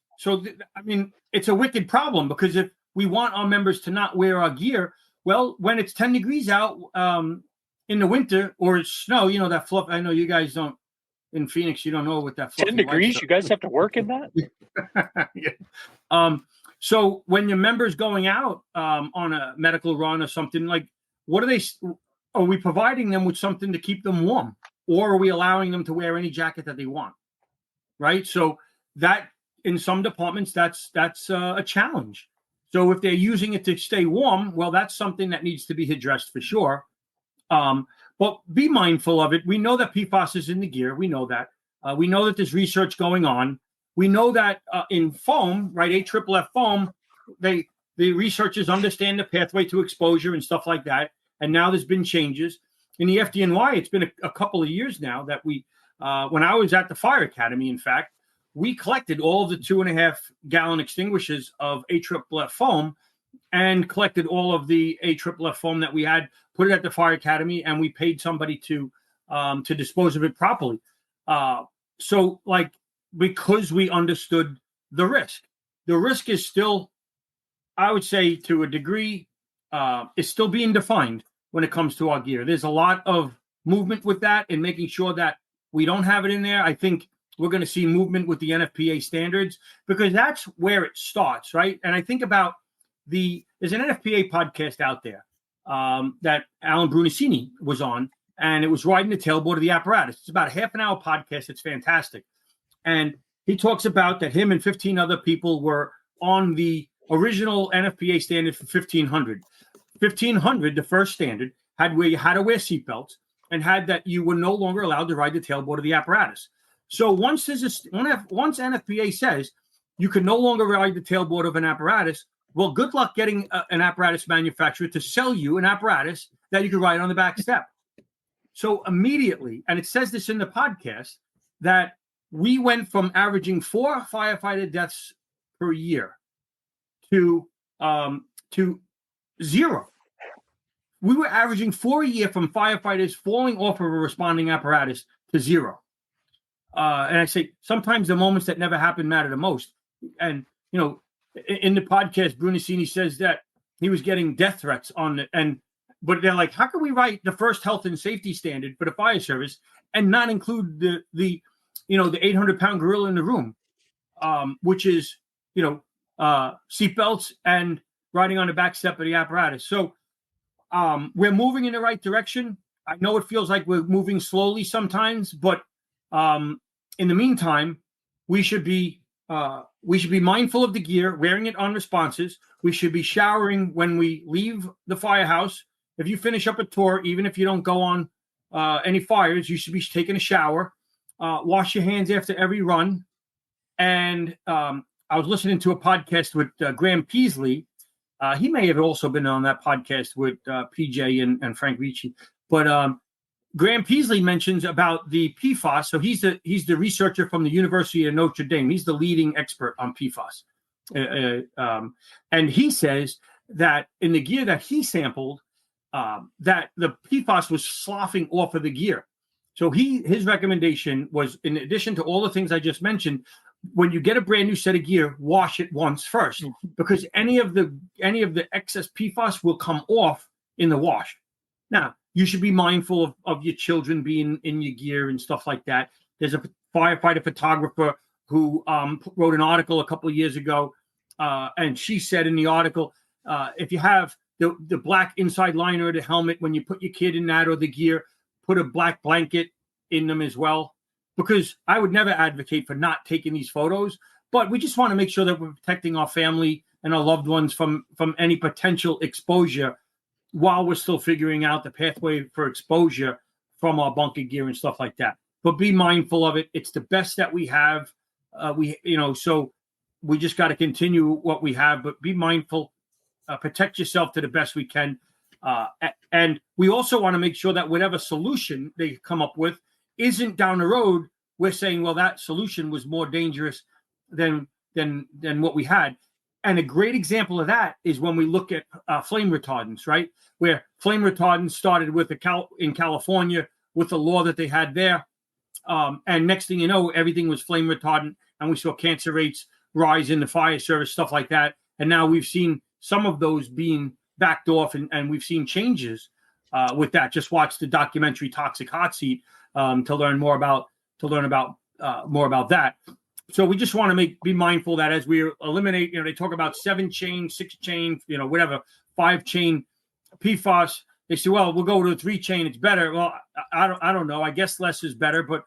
it's a wicked problem, because if we want our members to not wear our gear, well, when it's 10 degrees out in the winter, or it's snow, that fluff. I know you guys don't, in Phoenix, you don't know what that 10 degrees, you guys have to work in that? Yeah. So when your member's going out on a medical run or something, like, are we providing them with something to keep them warm, or are we allowing them to wear any jacket that they want? Right. So that, in some departments, that's a challenge. So if they're using it to stay warm, well, that's something that needs to be addressed for sure. But be mindful of it. We know that PFAS is in the gear. We know that. We know that there's research going on. We know that in foam, right, AFFF foam, the researchers understand the pathway to exposure and stuff like that. And now there's been changes. In the FDNY, it's been a couple of years now that when I was at the Fire Academy, in fact, we collected all of the 2.5 gallon extinguishers of AFFF foam, and collected all of the AFFF foam that we had, put it at the Fire Academy, and we paid somebody to dispose of it properly. So, because we understood the risk is still, I would say, to a degree, is still being defined when it comes to our gear. There's a lot of movement with that, and making sure that we don't have it in there. I think we're going to see movement with the NFPA standards, because that's where it starts, right? And I think about there's an NFPA podcast out there that Alan Brunacini was on, and it was riding the tailboard of the apparatus. It's about a half-an-hour podcast. It's fantastic. And he talks about that him and 15 other people were on the original NFPA standard for 1500. 1500, the first standard, had where you had to wear seatbelts, and had that you were no longer allowed to ride the tailboard of the apparatus. So once NFPA says you can no longer ride the tailboard of an apparatus, well, good luck getting an apparatus manufacturer to sell you an apparatus that you can ride on the back step. So immediately, and it says this in the podcast, that we went from averaging 4 firefighter deaths per year to 0. We were averaging 4 a year from firefighters falling off of a responding apparatus to 0. And I say sometimes the moments that never happen matter the most. And in the podcast, Brunacini says that he was getting death threats but they're like, how can we write the first health and safety standard for the fire service and not include the 800-pound gorilla in the room, which is seatbelts and riding on the back step of the apparatus. So we're moving in the right direction. I know it feels like we're moving slowly sometimes, but in the meantime, we should be mindful of the gear, wearing it on responses. We should be showering when we leave the firehouse. If you finish up a tour, even if you don't go on any fires, you should be taking a shower, wash your hands after every run. And I was listening to a podcast with Graham Peasley. He may have also been on that podcast with PJ and Frank Leeb. But Graham Peasley mentions about the PFAS. So he's the researcher from the University of Notre Dame. He's the leading expert on PFAS. And he says that in the gear that he sampled, that the PFAS was sloughing off of the gear. So his recommendation was, in addition to all the things I just mentioned, when you get a brand new set of gear, wash it once first, because any of the excess PFAS will come off in the wash. Now, you should be mindful of your children being in your gear and stuff like that. There's a firefighter photographer who wrote an article a couple of years ago, and she said in the article, if you have the black inside liner of the helmet, when you put your kid in that or the gear, put a black blanket in them as well. Because I would never advocate for not taking these photos, but we just want to make sure that we're protecting our family and our loved ones from any potential exposure while we're still figuring out the pathway for exposure from our bunker gear and stuff like that. But be mindful of it. It's the best that we have. So we just got to continue what we have, but be mindful, protect yourself to the best we can. And we also want to make sure that whatever solution they come up with isn't down the road, we're saying, well, that solution was more dangerous than what we had. And a great example of that is when we look at flame retardants, right? Where flame retardants started with in California with the law that they had there. And next thing you know, everything was flame retardant, and we saw cancer rates rise in the fire service, stuff like that. And now we've seen some of those being backed off, and we've seen changes with that. Just watch the documentary Toxic Hot Seat to learn more about that. So we just want to be mindful that as we eliminate, they talk about 7-chain, 6-chain, whatever, 5-chain PFAS. They say, well, we'll go to a 3-chain. It's better. Well, I don't know. I guess less is better, but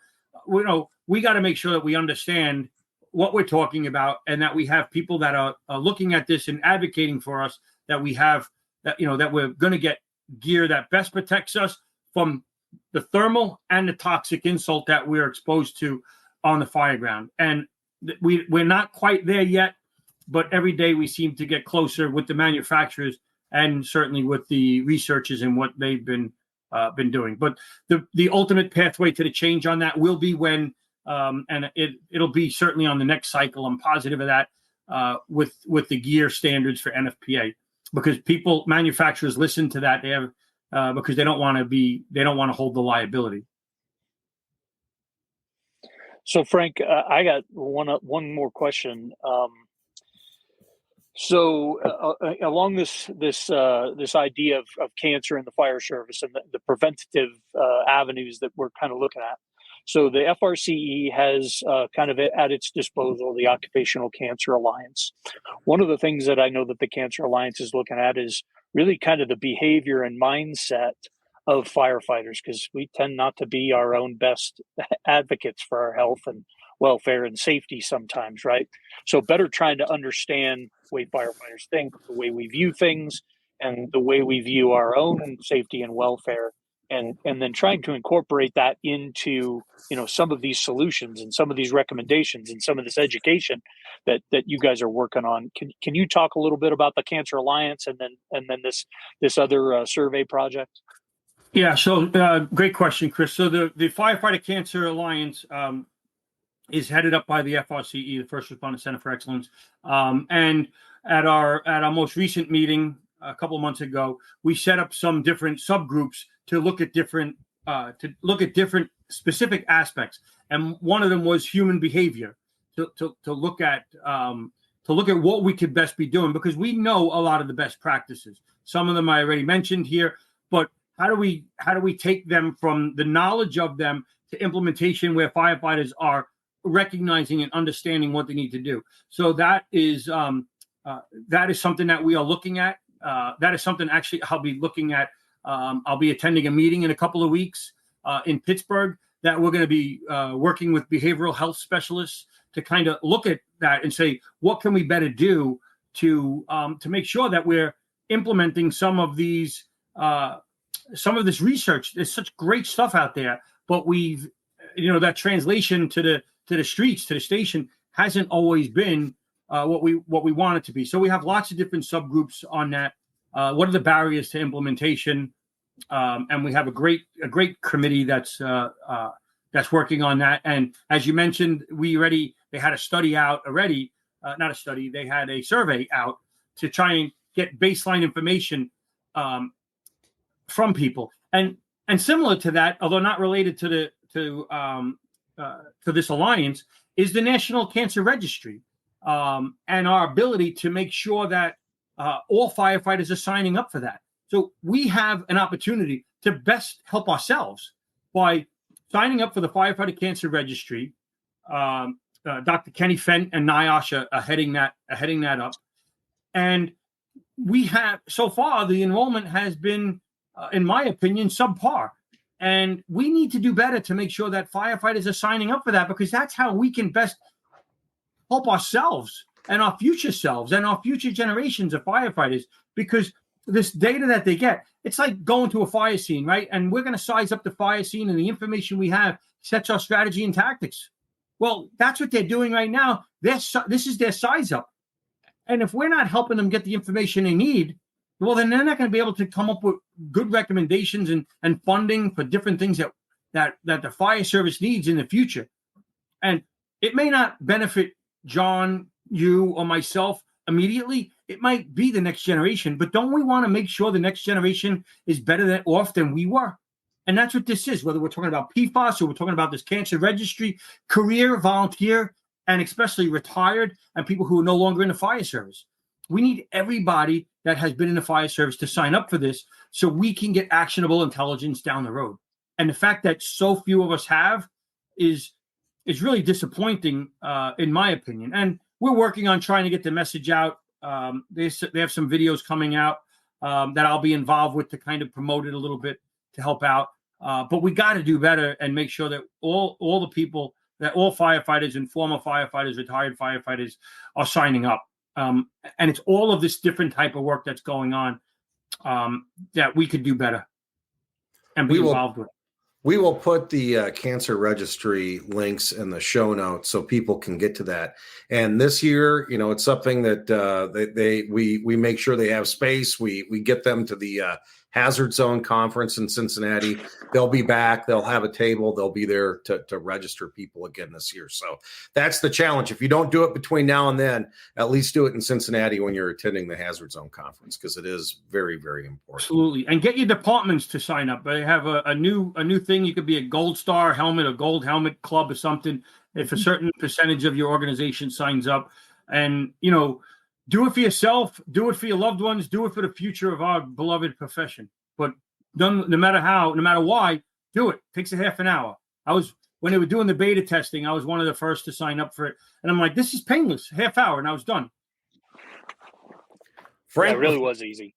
we got to make sure that we understand what we're talking about, and that we have people that are looking at this and advocating for us, that we have that we're going to get gear that best protects us from the thermal and the toxic insult that we're exposed to on the fire ground. And we're not quite there yet, but every day we seem to get closer with the manufacturers and certainly with the researchers and what they've been doing. But the ultimate pathway to the change on that will be when, and it'll be certainly on the next cycle. I'm positive of that, with the gear standards for NFPA, because manufacturers listen to that. They have, because they don't want to hold the liability. So Frank, I got one more question. Along this idea of cancer in the fire service and the preventative avenues that we're kind of looking at. So the FRCE has kind of at its disposal the Occupational Cancer Alliance. One of the things that I know that the Cancer Alliance is looking at is really kind of the behavior and mindset of firefighters, because we tend not to be our own best advocates for our health and welfare and safety sometimes, right? So better trying to understand the way firefighters think, the way we view things, and the way we view our own safety and welfare, and then trying to incorporate that into some of these solutions and some of these recommendations and some of this education that you guys are working on. Can you talk a little bit about the Cancer Alliance and then this other survey project? Yeah, so great question, Chris. So the Firefighter Cancer Alliance is headed up by the FRCE, the First Responder Center for Excellence. And at our most recent meeting a couple of months ago, we set up some different subgroups to look at different specific aspects. And one of them was human behavior, to look at what we could best be doing, because we know a lot of the best practices. Some of them I already mentioned here, but how do we take them from the knowledge of them to implementation where firefighters are recognizing and understanding what they need to do? So that is something that we are looking at. That is something actually I'll be looking at. I'll be attending a meeting in a couple of weeks in Pittsburgh that we're going to be working with behavioral health specialists to kind of look at that and say, what can we better do to make sure that we're implementing some of these some of this research. There's such great stuff out there, but that translation to the streets, to the station, hasn't always been what we want it to be. So we have lots of different subgroups on that. What are the barriers to implementation? And we have a great committee that's working on that. And as you mentioned, they had a study out already. Not a study. They had a survey out to try and get baseline information from people. And similar to that, although not related to this alliance, is the National Cancer Registry, and our ability to make sure that all firefighters are signing up for that. So we have an opportunity to best help ourselves by signing up for the Firefighter Cancer Registry. Dr. Kenny Fent and NIOSH are heading that up. And we have, so far, the enrollment has been, in my opinion, subpar. And we need to do better to make sure that firefighters are signing up for that, because that's how we can best help ourselves and our future selves and our future generations of firefighters. Because this data that they get, it's like going to a fire scene, right? And we're going to size up the fire scene, and the information we have sets our strategy and tactics. Well, that's what they're doing right now. This is their size up. And if we're not helping them get the information they need, well, then they're not going to be able to come up with good recommendations and funding for different things that the fire service needs in the future. And it may not benefit John, you, or myself immediately. It might be the next generation, but don't we want to make sure the next generation is better off than we were? And that's what this is, whether we're talking about PFAS or we're talking about this cancer registry, career, volunteer, and especially retired and people who are no longer in the fire service. We need everybody that has been in the fire service to sign up for this so we can get actionable intelligence down the road. And the fact that so few of us have is really disappointing, in my opinion. And we're working on trying to get the message out. They have some videos coming out that I'll be involved with to kind of promote it a little bit to help out. But we got to do better and make sure that all the people, that all firefighters and former firefighters, retired firefighters are signing up. And it's all of this different type of work that's going on that we could do better and be involved with. We will put the cancer registry links in the show notes so people can get to that. And this year, it's something that we make sure they have space. We get them to the Hazard Zone Conference in Cincinnati. They'll be back. They'll have a table. They'll be there to register people again this year. So that's the challenge. If you don't do it between now and then, at least do it in Cincinnati when you're attending the Hazard Zone Conference, because it is very, very important. Absolutely. And get your departments to sign up. They have a new thing. You could be a Gold Star helmet, a Gold Helmet Club or something, if a certain percentage of your organization signs up. And, do it for yourself, do it for your loved ones, do it for the future of our beloved profession. But no matter why, do it. Takes a half an hour. When they were doing the beta testing, I was one of the first to sign up for it. And I'm like, this is painless, half hour, and I was done. Frank, it really was easy.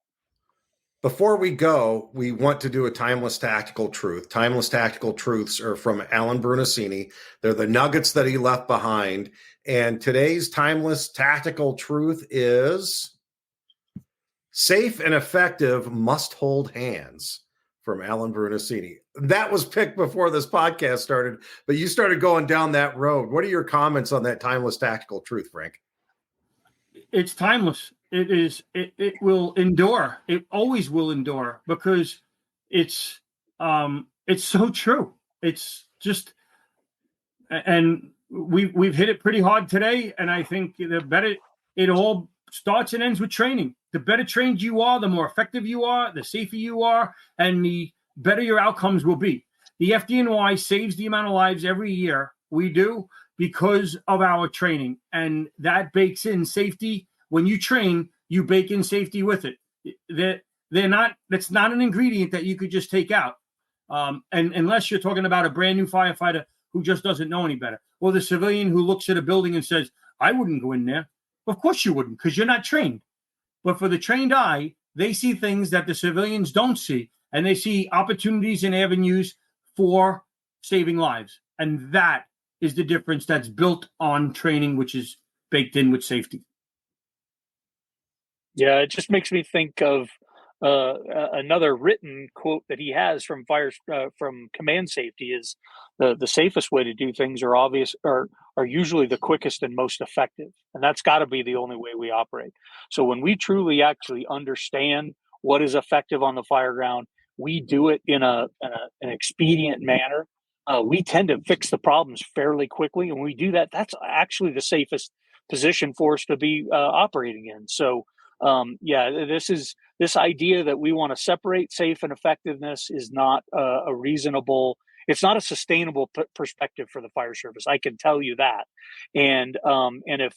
Before we go, we want to do a timeless tactical truth. Timeless tactical truths are from Alan Brunacini. They're the nuggets that he left behind. And today's timeless tactical truth is safe and effective must hold hands, from Alan Brunacini. That was picked before this podcast started, but you started going down that road. What are your comments on that timeless tactical truth, Frank? It's timeless. It will endure. It always will endure, because it's so true. It's just, and we've hit it pretty hard today. And I think the better, it all starts and ends with training. The better trained you are, the more effective you are, the safer you are, and the better your outcomes will be. The FDNY saves the amount of lives every year we do because of our training, and that bakes in safety. When you train, you bake in safety with it. That's not an ingredient that you could just take out. And unless you're talking about a brand new firefighter who just doesn't know any better, or the civilian who looks at a building and says, I wouldn't go in there. Of course you wouldn't, because you're not trained. But for the trained eye, they see things that the civilians don't see, and they see opportunities and avenues for saving lives. And that is the difference that's built on training, which is baked in with safety. Yeah, it just makes me think of another written quote that he has from from command safety is the safest way to do things are usually the quickest and most effective, and that's got to be the only way we operate. So when we truly actually understand what is effective on the fire ground, we do it in an expedient manner. We tend to fix the problems fairly quickly, and when we do that, that's actually the safest position for us to be operating in. So this idea that we want to separate safe and effectiveness is not a reasonable, it's not a sustainable perspective for the fire service. I can tell you that. And if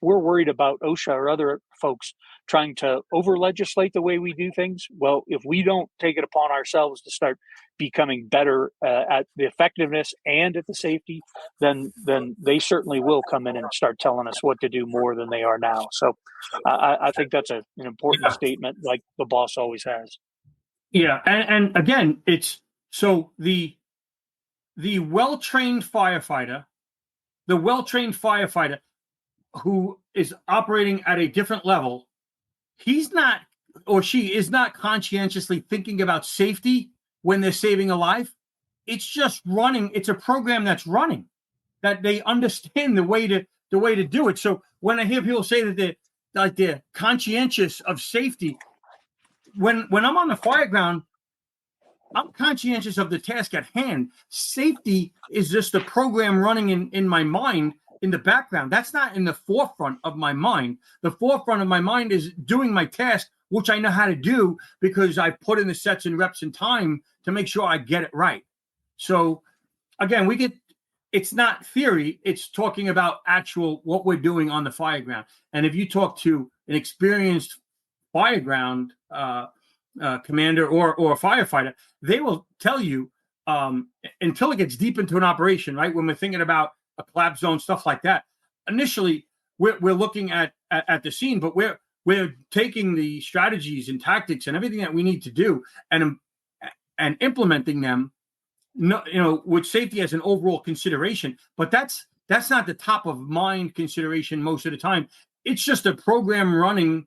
we're worried about OSHA or other folks trying to over legislate the way we do things, well, if we don't take it upon ourselves to start becoming better at the effectiveness and at the safety, then they certainly will come in and start telling us what to do more than they are now. So I think that's an important statement, like the boss always has. Yeah, and again, it's so the well-trained firefighter, who is operating at a different level, he's not, or she is not conscientiously thinking about safety when they're saving a life. It's just running. It's a program that's running, that they understand the way to do it. So when I hear people say that they're conscientious of safety, when I'm on the fire ground, I'm conscientious of the task at hand. Safety is just a program running in my mind in the background. That's not in the forefront of my mind. The forefront of my mind is doing my task, which I know how to do because I put in the sets and reps and time to make sure I get it right. So again, it's not theory. It's talking about actual what we're doing on the fire ground. And if you talk to an experienced fire ground commander or a firefighter, they will tell you until it gets deep into an operation, right? When we're thinking about a collapse zone, stuff like that. Initially, we're looking at the scene, but we're taking the strategies and tactics and everything that we need to do and implementing them, with safety as an overall consideration. But that's not the top of mind consideration most of the time. It's just a program running,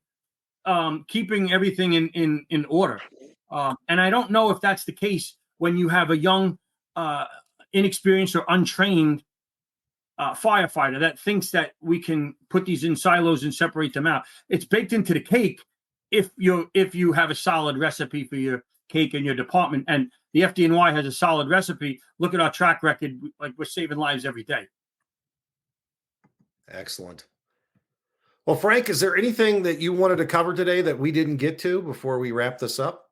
keeping everything in order. And I don't know if that's the case when you have a young, inexperienced or untrained firefighter that thinks that we can put these in silos and separate them out. It's baked into the cake if you have a solid recipe for your cake in your department. And the FDNY has a solid recipe. Look at our track record. Like, we're saving lives every day. Excellent. Well, Frank, is there anything that you wanted to cover today that we didn't get to before we wrap this up?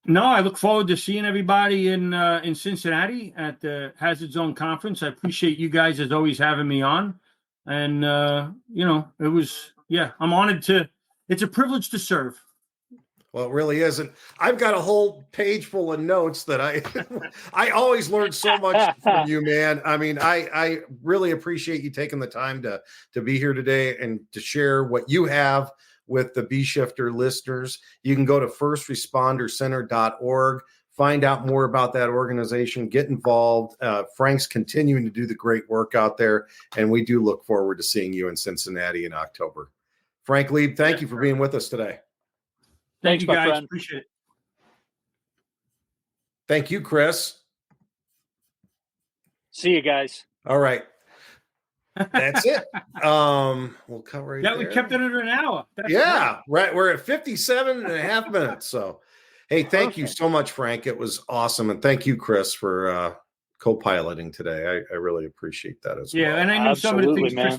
No, I look forward to seeing everybody in Cincinnati at the Hazard Zone Conference. I appreciate you guys as always having me on. And, it was, I'm honored it's a privilege to serve. Well, it really isn't. I've got a whole page full of notes that I always learn so much from you, man. I mean, I really appreciate you taking the time to be here today and to share what you have with the B-Shifter listeners. You can go to firstrespondercenter.org, find out more about that organization, get involved. Frank's continuing to do the great work out there, and we do look forward to seeing you in Cincinnati in October. Frank Leeb, thank you for being with us today. Thank you, my guys. friend. Appreciate it. Thank you, Chris. See you guys. All right. That's it. We'll cover it. Yeah, we kept it under an hour. That's right. We're at 57 and a half minutes. So, hey, thank you so much, Frank. It was awesome. And thank you, Chris, for co-piloting today. I really appreciate that as well. Yeah, and I knew some of the things man.